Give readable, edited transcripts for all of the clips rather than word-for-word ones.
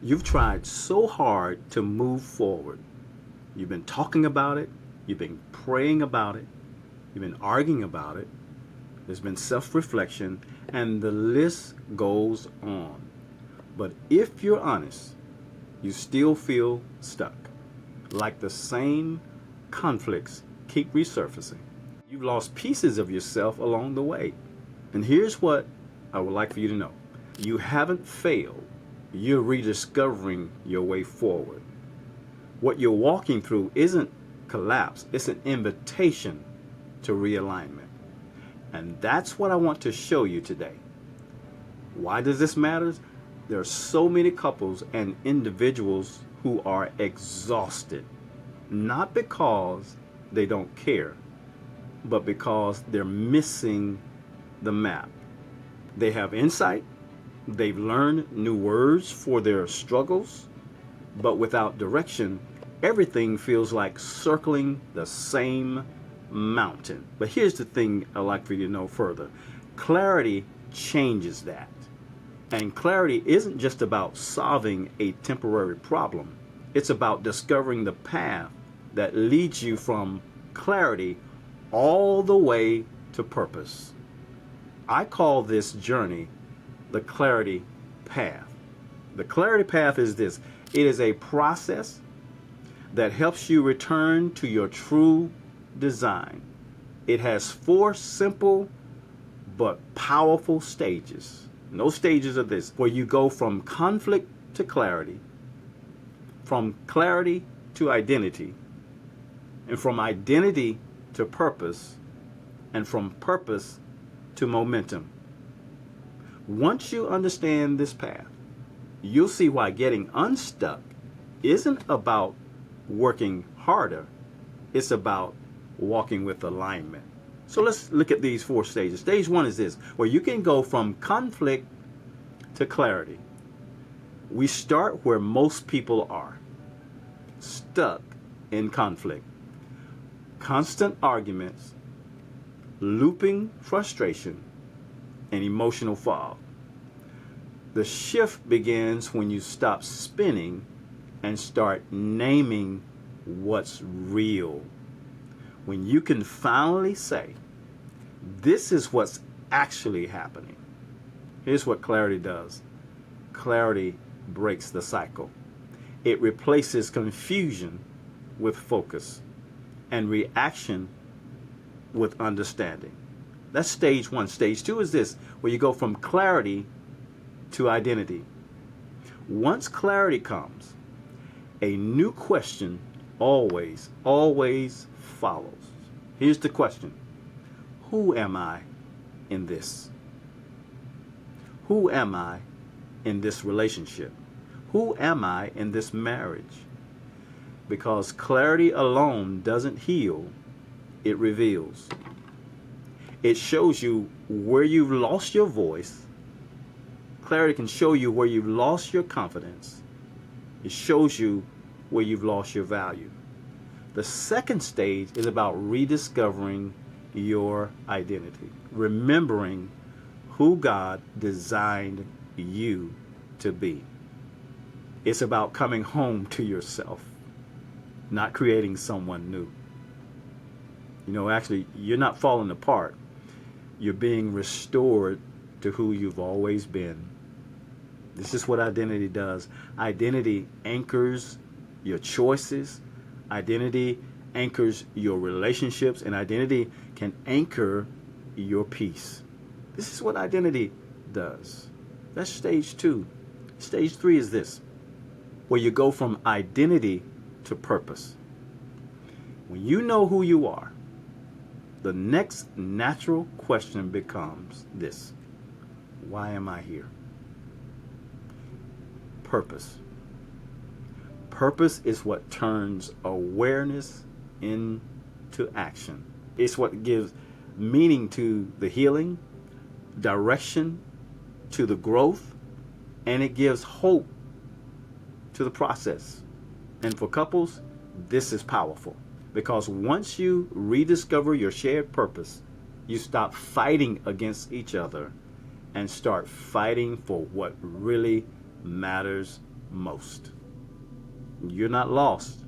You've tried so hard to move forward. You've been talking about it, you've been praying about it, you've been arguing about it, there's been self reflection, and the list goes on. But if you're honest, you still feel stuck, like the same conflicts keep resurfacing. You've lost pieces of yourself along the way. And here's what I would like for you to know: you haven't failed, you're rediscovering your way forward. What you're walking through isn't collapse, it's an invitation to realignment. And that's what I want to show you today. Why does this matter? There are so many couples and individuals who are exhausted, not because they don't care, but because they're missing the map. They have insight, they've learned new words for their struggles, but without direction, everything feels like circling the same mountain. But here's the thing I'd like for you to know further: clarity changes that. And clarity isn't just about solving a temporary problem, it's about discovering the path that leads you from clarity all the way to purpose. I call this journey the clarity path. The clarity path is this: it is a process that helps you return to your true design. It has 4 simple but powerful stages. And those stages are this: where you go from conflict to clarity, from clarity to identity, and from identity to purpose, and from purpose to momentum. Once you understand this path, you'll see why getting unstuck isn't about working harder, it's about walking with alignment. So let's look at these 4 stages. Stage 1 is this: where you can go from conflict to clarity. We start where most people are, stuck in conflict. Constant arguments, looping frustration, and emotional fog. The shift begins when you stop spinning and start naming what's real. When you can finally say, this is what's actually happening. Here's what clarity does. Clarity breaks the cycle. It replaces confusion with focus and reaction with understanding. That's stage 1. Stage 2 is this: where you go from clarity to identity. Once clarity comes, a new question always follows. Here's the question: who am I in this? Who am I in this relationship? Who am I in this marriage? Because clarity alone doesn't heal, it reveals. It shows you where you've lost your voice. Clarity can show you where you've lost your confidence. It shows you where you've lost your value. The second stage is about rediscovering your identity, remembering who God designed you to be. It's about coming home to yourself, not creating someone new. Actually, you're not falling apart. You're being restored to who you've always been. This is what identity does. Identity anchors your choices. Identity anchors your relationships, and identity can anchor your peace. This is what identity does. That's stage 2. Stage 3 is this: where you go from identity to purpose. When you know who you are, the next natural question becomes this: why am I here? Purpose. Purpose is what turns awareness into action. It's what gives meaning to the healing, direction to the growth, and it gives hope to the process. And for couples, this is powerful, because once you rediscover your shared purpose, you stop fighting against each other and start fighting for what really matters most. You're not lost.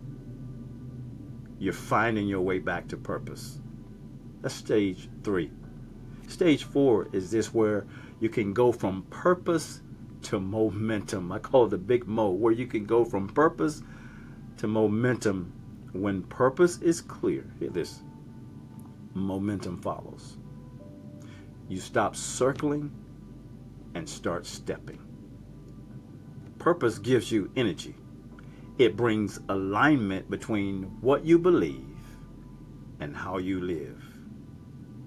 You're finding your way back to purpose. That's stage 3. Stage 4 is this, where you can go from purpose to momentum. I call it the big Mo, where you can go from purpose to momentum. When purpose is clear, hear this, momentum follows. You stop circling and start stepping. Purpose gives you energy. It brings alignment between what you believe and how you live.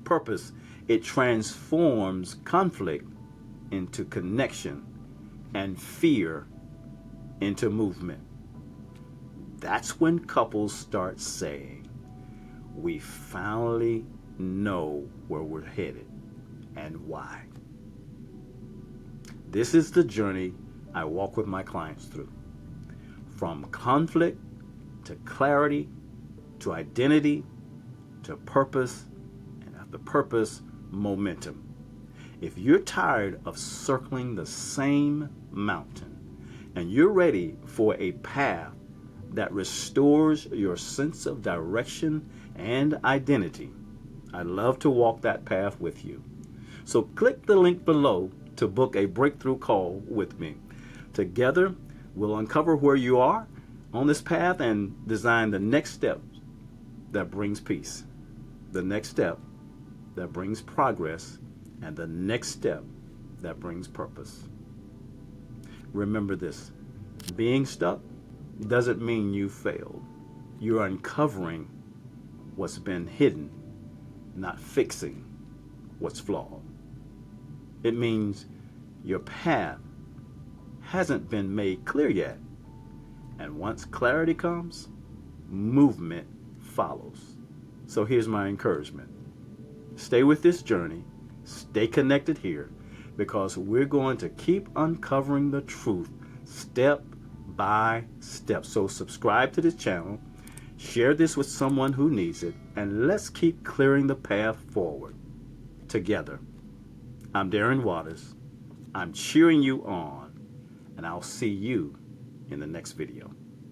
Purpose, it transforms conflict into connection and fear into movement. That's when couples start saying, we finally know where we're headed and why. This is the journey I walk with my clients through. From conflict to clarity to identity to purpose, and after purpose, momentum. If you're tired of circling the same mountain and you're ready for a path that restores your sense of direction and identity, I'd love to walk that path with you. So click the link below to book a breakthrough call with me. Together, we'll uncover where you are on this path and design the next step that brings peace, the next step that brings progress, and the next step that brings purpose. Remember this, being stuck doesn't mean you failed. You're uncovering what's been hidden, not fixing what's flawed. It means your path hasn't been made clear yet. And once clarity comes, movement follows. So here's my encouragement. Stay with this journey. Stay connected here, because we're going to keep uncovering the truth step by step. So subscribe to this channel, share this with someone who needs it, and let's keep clearing the path forward together. I'm Darren Waters. I'm cheering you on, and I'll see you in the next video.